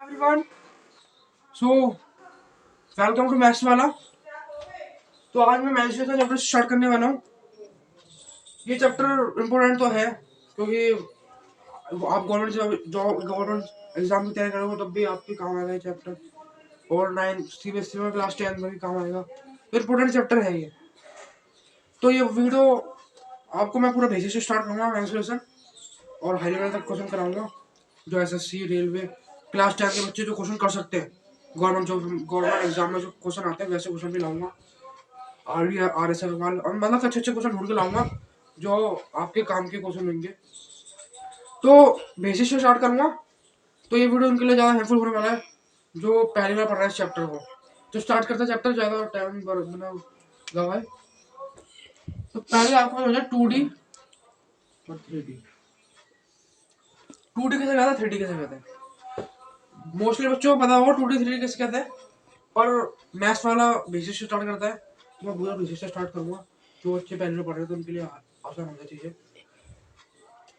Everyone, so welcome to maths वाला। तो आज मैं मैथ्स का चैप्टर स्टार्ट करने वाला हूँ। ये चैप्टर इम्पोर्टेंट तो है क्योंकि आप गवर्नमेंट एग्जाम की तैयारी करोगे तब भी आपके काम आएगा ये चैप्टर, और 9 CBSE में क्लास 10 में भी काम आएगा। तो इम्पोर्टेंट चैप्टर है ये। तो ये वीडियो आपको मैं पूरा बेसिक से स्टार्ट करूँगा मैथ्स और हाई लेवल तक क्वेश्चन कराऊंगा, जो SSC रेलवे क्लास 10 के बच्चे जो क्वेश्चन कर सकते हैं, गवर्नमेंट एग्जाम में जो क्वेश्चन आते हैं वैसे क्वेश्चन भी लाऊंगा। RS अग्रवाल और मतलब अच्छे अच्छे क्वेश्चन ढूंढ के लाऊंगा जो आपके काम के क्वेश्चन होंगे। तो बेसिक से स्टार्ट करूंगा। तो ये वीडियो उनके लिए ज़्यादा हेल्पफुल होने वाला है जो पहली बार पढ़ रहे हैं इस चैप्टर को। तो स्टार्ट करते हैं चैप्टर, ज़्यादा टाइम लगा है। तो पहले आपको समझना 2D और 3D। 2D कैसे कहते हैं, 3D कैसे कहते हैं। मोस्टली बच्चों को पता होगा 2D 3D कैसे कहते हैं, पर मैथ्स वाला बेसिक से स्टार्ट करता है। तो मैं पूरा बेसिक से स्टार्ट करूंगा। जो बच्चे पहले पढ़ रहे थे उनके लिए आसान होना चाहिए।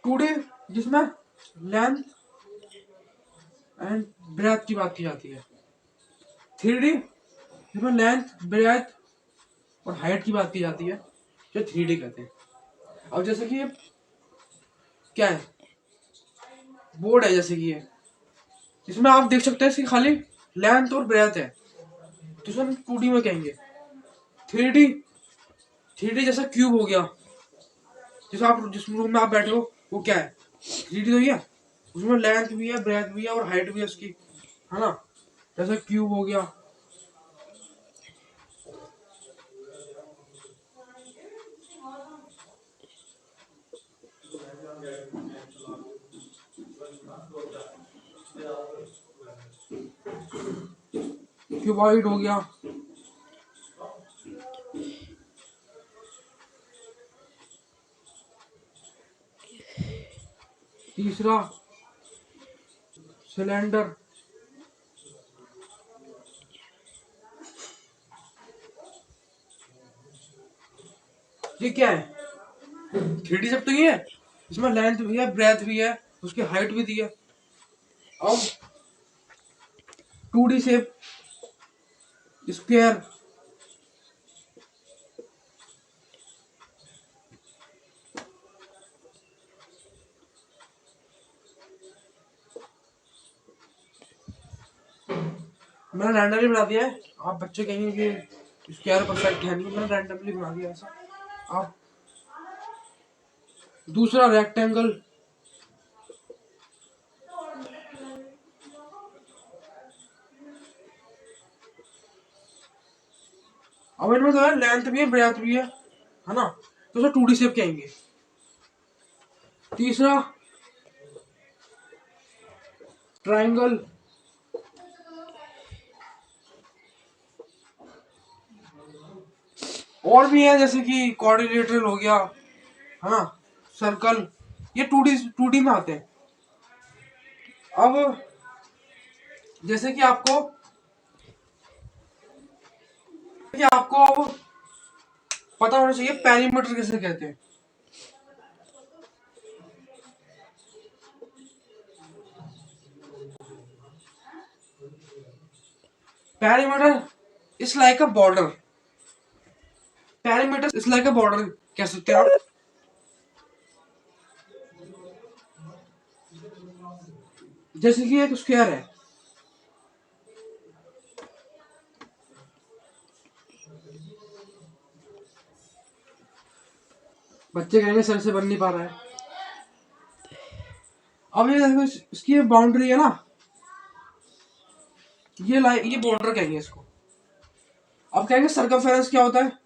2D जिसमें लेंथ एंड ब्रेथ की बात की जाती है। 3D जिसमें लेंथ ब्रेथ और हाइट की बात की जाती है, जो 3D कहते हैं। अब जैसे कि क्या है, बोर्ड है जैसे कि ये, इसमें आप देख सकते हैं इसकी खाली लेंथ और ब्रेथ है, तो इसमें 2D में कहेंगे। 3D 3D जैसा क्यूब हो गया, जैसे आप जिस रूम में आप बैठे हो वो क्या है, 3D तो ही है। उसमें लेंथ भी है, ब्रेथ भी है और हाइट भी है उसकी, है ना। जैसे क्यूब हो गया। क्यूबॉइड हो गया। तीसरा सिलेंडर। ये क्या है, 3D जब तो ये है, इसमें लेंथ भी है, ब्रेथ भी है, उसकी हाइट भी दी है। अब 2D शेप, स्क्वायर, मैंने रैंडमली बना दिया है। आप बच्चे कहेंगे कि स्क्वायर परफेक्ट है, नहीं, मैंने रैंडमली बना दिया ऐसा। अब दूसरा रेक्टेंगल। अब इनमें तो है लेंथ भी है, ब्रेथ भी है ना, तो उसे 2D शेप कहेंगे। तीसरा ट्रायंगल। और भी है जैसे कि क्वाड्रिलेटरल हो गया, है ना, सर्कल। ये 2D में आते हैं। अब जैसे कि आपको अब पता होना चाहिए पेरीमीटर किसे कहते हैं। Perimeter is like a border. Perimeter is like a border कह सकते हैं आप। जैसे कि एक स्क्वायर है, बच्चे कहेंगे सर से बन नहीं पा रहा है। अब ये देखो इसकी बाउंड्री है ना, ये लाइन, ये बॉर्डर कहेंगे इसको। अब कहेंगे सर्कमफेरेंस क्या होता है।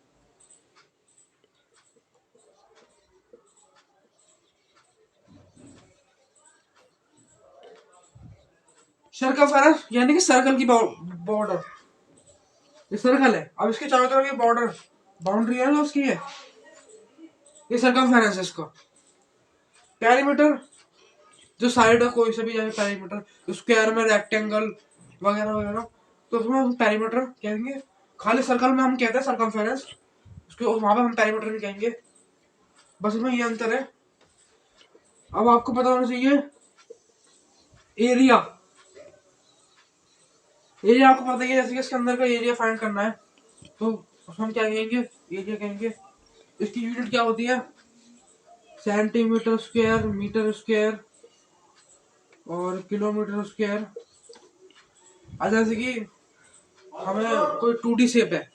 सर्कमफेरेंस यानी कि सर्कल की बॉर्डर। ये सर्कल है, अब इसके चारों तरफ ये बॉर्डर बाउंड्री है ना उसकी है, ये सर्कमफेरेंस है इसका। पेरीमीटर जो साइड है कोई से भी जाए पेरीमीटर, स्क्वायर में रेक्टेंगल वगैरह वगैरह, तो उसमें हम पेरीमीटर कहेंगे। खाली सर्कल में हम कहते हैं सर्कमफेरेंस, उसके वहां पे हम पेरीमीटर भी कहेंगे। बस इसमें ये अंतर है। अब आपको पता होना चाहिए एरिया। एरिया आपको पता ही है, जैसे कि इसके अंदर का एरिया फाइंड करना है तो हम क्या कहेंगे, एरिया कहेंगे। इसकी यूनिट क्या होती है, सेंटीमीटर स्क्वायर, मीटर स्क्वायर और किलोमीटर स्क्वायर। जैसे कि हमें कोई 2D शेप है,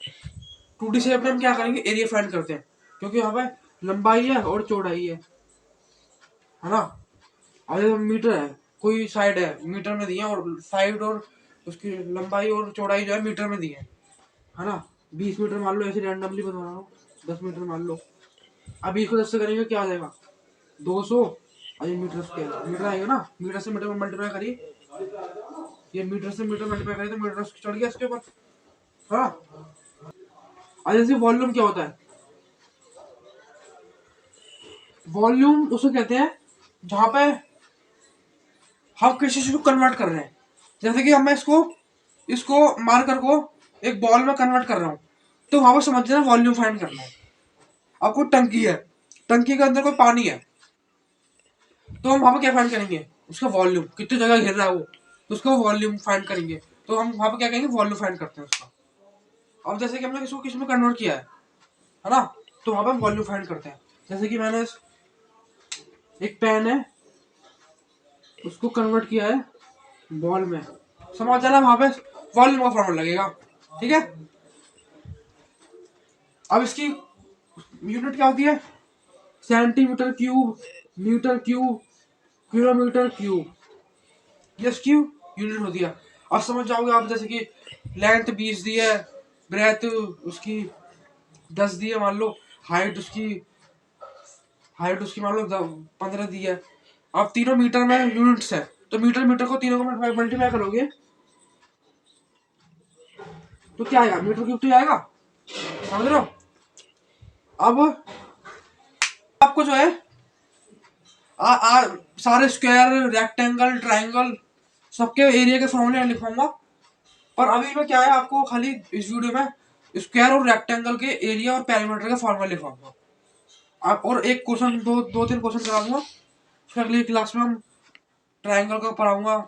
2D शेप में हम क्या करेंगे, एरिया फाइंड करते हैं, क्योंकि यहाँ पे लंबाई है और चौड़ाई है ना। और जैसे मीटर है, कोई साइड है मीटर में दी है, और साइड और उसकी लंबाई और चौड़ाई जो है मीटर में दी है ना। 20 मीटर मान लो, ऐसे रैंडमली बता रहा हूँ, 10 मीटर मान लो। अब 20 को 10 से करेंगे क्या आ जाएगा, 200। और ये मीटर स्क्वायर, मीटर आएगा ना, मीटर से मीटर में मल्टीप्लाई करिए, ये मीटर से मीटर मल्टीप्लाई करिए तो मीटर चढ़ गया इसके ऊपर, हाँ। और जैसे वॉल्यूम क्या होता है, वॉल्यूम उसको कहते हैं जहां पे हम किसी चीज को कन्वर्ट कर रहे हैं। जैसे कि मैं इसको इसको मार्कर को एक बॉल में कन्वर्ट कर रहा हूँ, तो वहां पर समझ लेना वॉल्यूम फाइंड करना है। आपको टंकी है, टंकी के अंदर कोई पानी है, तो हम वहां पर क्या फाइंड करेंगे, उसका वॉल्यूम, कितनी जगह घेर रहा है वो, तो उसका वॉल्यूम फाइंड करेंगे। तो हम वहां पर क्या कहेंगे, वॉल्यूम फाइंड करते हैं उसका। अब जैसे कि हमने इसको किस में कन्वर्ट किया है ना, तो वहां पर हम वॉल्यूम फाइंड करते हैं। जैसे कि मैंने एक पेन है, उसको कन्वर्ट किया है बॉल में, समझ जाना वहां पे वॉल्यूम का फॉर्मूला लगेगा, ठीक है। अब इसकी यूनिट क्या होती है, centimetre cube, metre cube, kilometre cube, ये इसकी यूनिट होती है। अब समझ जाओगे आप, जैसे कि लेंथ 20 दी है, ब्रेथ उसकी 10 दी है मान लो, हाइट उसकी हाइट उसकी मान लो 15 दी है। अब तीनों मीटर में यूनिट्स है, तो मीटर मीटर को तीनों को मल्टीप्लाई करोगे तो क्या आएगा, मीटर क्यूब तो आएगा, समझ रहे हो। अब आपको जो है सारे स्क्वायर, रेक्टेंगल, ट्राइंगल सबके एरिया के फॉर्मूले लिखवाऊंगा। पर अभी मैं क्या है, आपको खाली इस वीडियो में स्क्वायर और रेक्टेंगल के एरिया और पेरीमीटर का फॉर्मूला लिखवाऊंगा। आप और एक क्वेश्चन, दो तीन क्वेश्चन करा दूंगा, फिर अगली क्लास में हम ट्राइंगल का पढ़ाऊंगा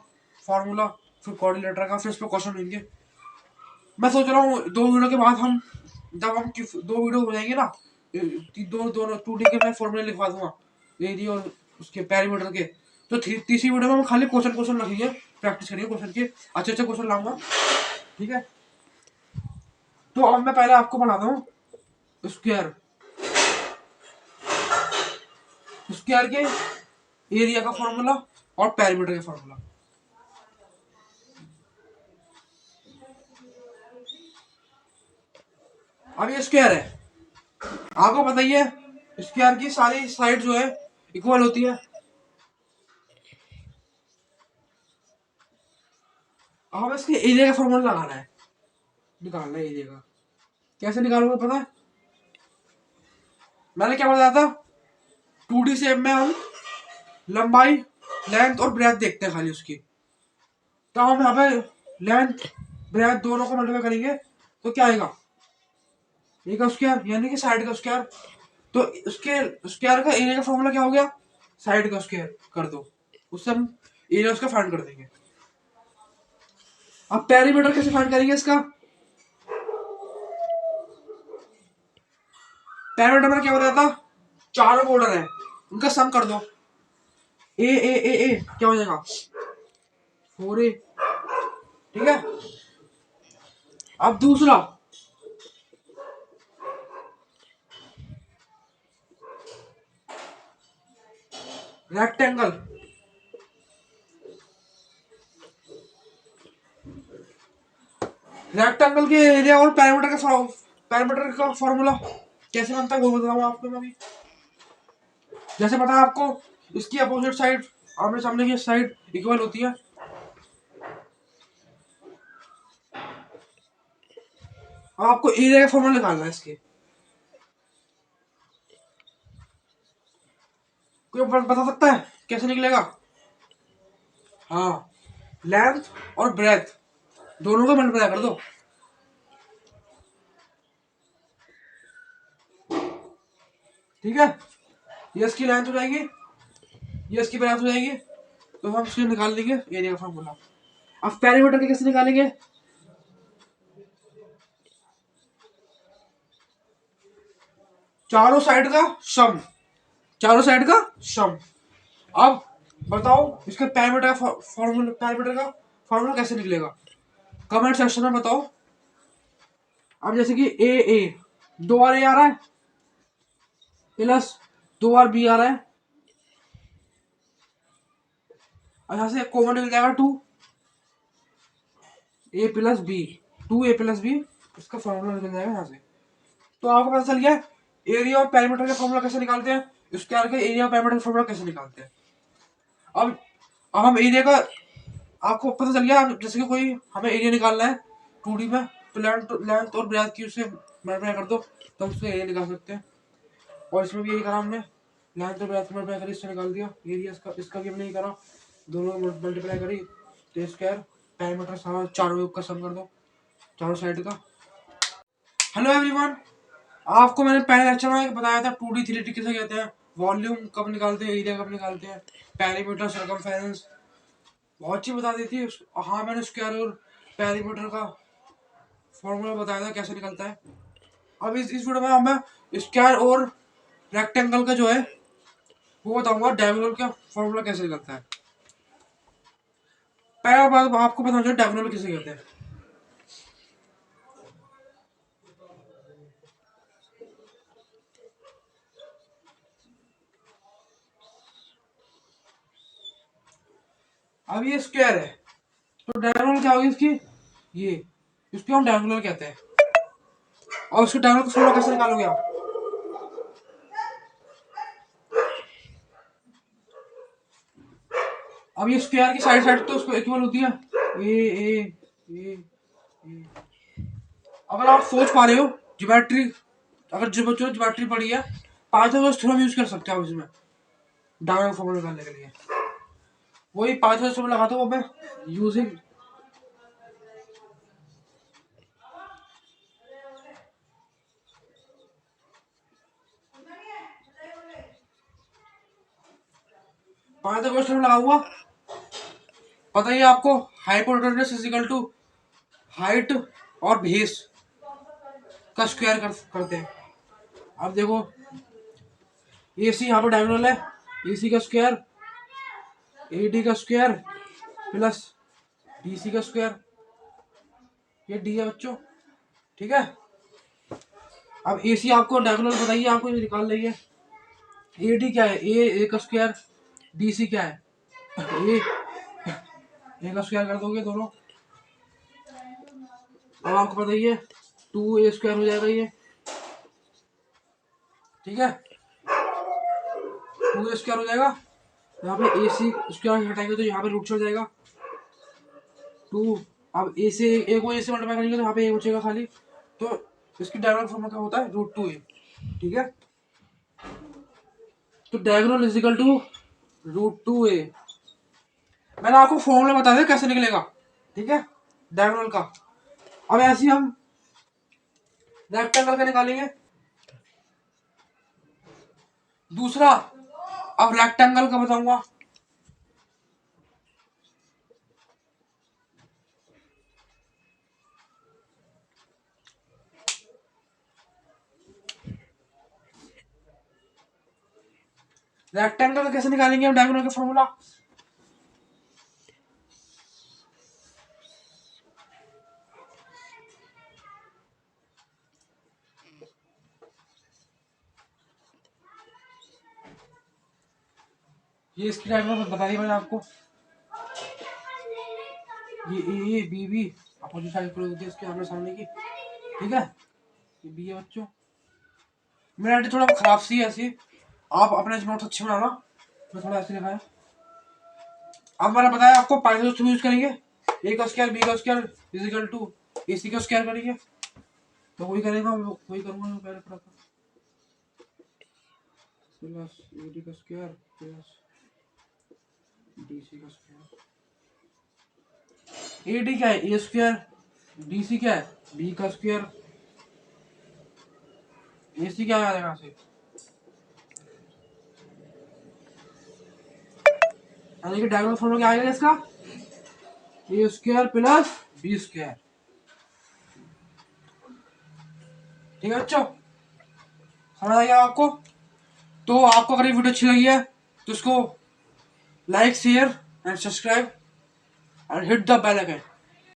फॉर्मूला, फिर कोऑर्डिनेटर का, फिर इस पर क्वेश्चन लेंगे। मैं सोच रहा हूँ 2 वीडियो के बाद हम, जब हम 2 वीडियो हो जाएंगे ना, दोनों 2D के मैं फॉर्मूले लिखवा दूंगा, एरिया और उसके पेरीमीटर के। तो तीसरी वीडियो में हम खाली क्वेश्चन क्वेश्चन रखेंगे, प्रैक्टिस करेंगे क्वेश्चन के, अच्छे अच्छे क्वेश्चन लाऊंगा, ठीक है। तो अब मैं पहले आपको बनाता हूँ स्क्वायर, स्क्वायर के एरिया का फॉर्मूला और पेरीमीटर का फॉर्मूला। अब ये स्क्वायर है, आपको बताइए स्क्वायर की सारी साइड जो है इक्वल होती है। अब हमें इसके एरिया का फॉर्मूला लगाना है, निकालना है एरिया का। कैसे निकालोगे पता है, मैंने क्या बताया था, 2D शेप में हम लंबाई, लेंथ और ब्रेथ देखते हैं खाली उसकी। तो हम यहाँ पे लेंथ ब्रेथ दोनों को मल्टीप्लाई करेंगे तो क्या आएगा, ए का स्क्वायर, यानी कि साइड का स्क्वायर। तो उसके स्क्वायर का एरिया का फॉर्मूला क्या हो गया, साइड का स्क्वायर कर दो, उससे हम एरिया उसका फाइंड कर देंगे। अब पेरीमीटर कैसे फाइंड करेंगे इसका, पेरीमीटर में क्या बताया था, चारों बॉर्डर है, उनका सम कर दो, ए क्या हो जाएगा, 4A, ठीक है। अब दूसरा, रेक्टेंगल, रेक्टेंगल के एरिया और पैरामीटर का फॉर्मूला कैसे बनता है वो बताऊँ आपको मैं अभी। जैसे पता है आपको, इसकी अपोजिट साइड, आमने सामने की साइड इक्वल होती है। अब आपको एरिया का फॉर्मूला निकालना है इसके, कोई बता सकता है कैसे निकलेगा, हाँ, लेंथ और ब्रेथ दोनों को मल्टीप्लाई कर दो, ठीक है। ये इसकी लेंथ हो जाएगी, ये इसकी ब्रेथ हो जाएगी, तो हम इसको निकाल लेंगे एरिया का फॉर्मूला। अब पेरीमीटर के कैसे निकालेंगे, चारों साइड का सम, चारों साइड का सम। अब बताओ इसके पैरामीटर का फॉर्मूला, पैरामीटर का फॉर्मूला कैसे निकलेगा, कमेंट सेक्शन में बताओ। अब जैसे कि ए दो बार ए आ रहा है प्लस दो बार बी आ रहा है, और यहाँ से कॉमन निकल जाएगा two A plus B, two A plus B, इसका फॉर्मूला निकल जाएगा यहाँ से। तो आपको पता चल गया एरिया और पैरामीटर का फॉर्मूला कैसे निकालते हैं, स्क्वायर के एरिया और पैरामीटर का फॉर्मूला कैसे निकालते हैं। अब हम एरिया का, आपको पता चल गया जैसे कि कोई हमें एरिया निकालना है 2D में, तो लेंथ और ब्रेथ की उससे मल्टीप्लाई कर दो तो हम उससे एरिया निकाल सकते हैं। और इसमें भी यही करा हमने, लेंथ और ब्रेथ मल्टीप्लाई करी, इससे निकाल दिया एरिया। इसका भी हमने यही करा, दोनों मल्टीप्लाई करी तो स्क्वायर, पैरामीटर सारा चारों का सम कर दो, चारों साइड का। हेलो एवरीवन, आपको मैंने पहले लेक्चर में बताया था 2D 3D किसे कहते हैं, वॉल्यूम कब निकालते हैं, एरिया कब निकालते हैं, पैरामीटर, सर्कमफेरेंस, बहुत चीज बता दी थी। हाँ मैंने स्क्वायर और पैरामीटर का फॉर्मूला बताया था कैसे निकलता है। अब इस वीडियो में हमें स्क्वायर और रेक्टेंगल का जो है वो बताऊंगा, डायगोनल का फॉर्मूला कैसे निकलता है। पहला बात आपको पता होना डायगोनल किसे कहते हैं। अब ये स्क्वायर है तो डायगोनल क्या होगी इसकी, ये, इसको हम डायगोनल कहते हैं। और उसके डायगोनल का फॉर्मूला कैसे निकालोगे आप, अब ये स्क्वायर की साइड साइड तो उसको इक्वल होती है, ए। अगर आप सोच पा रहे हो ज्योमेट्री, अगर जो बच्चों ने ज्योमेट्री पढ़ी है, पाइथागोरस थ्योरम यूज कर सकते हो इसमें डायगोनल फॉर्मूला निकालने के लिए। वही पाइथागोरस थ्योरम लगाता हूँ मैं यूजिंग पाइथागोरस थ्योरम लगा हुआ। पता ही आपको hypotenuse is equal to height और बेस का स्क्वायर करते हैं। अब देखो ए सी यहाँ पर डायगोनल है, ए सी का स्क्वायर, ए डी का स्क्वायर प्लस डी सी का स्क्वायर, ये डी है बच्चों, ठीक है। अब ए सी आपको डायगोनल बताइए, आपको ये निकाल रही है। ए डी क्या है, ए का स्क्वायर, डी सी क्या है, ए का स्क्वायर कर दोगे दोनों। अब आपको बताइए 2a स्क्वायर हो जाएगा ये, ठीक है, 2a स्क्वायर हो जाएगा। यहाँ पे ए सी स्क्वायर हटाएंगे तो यहाँ पे रूट चढ़ जाएगा 2। अब ए से ए को ए से मल्टीप्लाई करेंगे तो यहाँ पे ए बचेगा खाली, तो इसकी डायगोनल फॉर्मूला क्या होता है, √2a, ठीक है। तो diagonal is equal to √2a। मैंने आपको फॉर्मूला बता दिया कैसे निकलेगा, ठीक है, डायगोनल का। अब ऐसे ही हम रेक्टेंगल का निकालेंगे दूसरा। अब रेक्टेंगल का बताऊंगा, रेक्टेंगल का कैसे निकालेंगे हम डायगोनल का फॉर्मूला। ये इसकी डायगोनल बता दी मैंने आपको, ये बी बी अपोजिट साइड पर होती है इसके आमने सामने की, ठीक है, ये बी है बच्चों। मेरा आईडी थोड़ा खराब सी है ऐसी, आप अपने नोट्स अच्छे बनाना, मैं थोड़ा ऐसे लिखा है। अब मैंने बताया आपको पाइथन थ्रू यूज करेंगे, ए का स्क्वायर बी का स्क्वायर इज इक्वल टू ए सी का स्क्वायर करेंगे, तो वही करेगा, वही करूंगा मैं पहले पढ़ा था, प्लस ए डी का स्क्वायर प्लस डी सी का स्क्वायर। ए डी क्या है, ए स्क्वायर, डी सी क्या है, बी का स्क्वायर, ए सी क्या आ जाएगा से, यानी कि डायगोनल फॉर्मूला क्या आएगा इसका, ए स्क्वायर प्लस बी स्क्वायर, ठीक है बच्चों, समझ आ गया आपको? तो आपको अगर ये वीडियो अच्छी लगी है तो इसको like share and subscribe and hit the bell icon.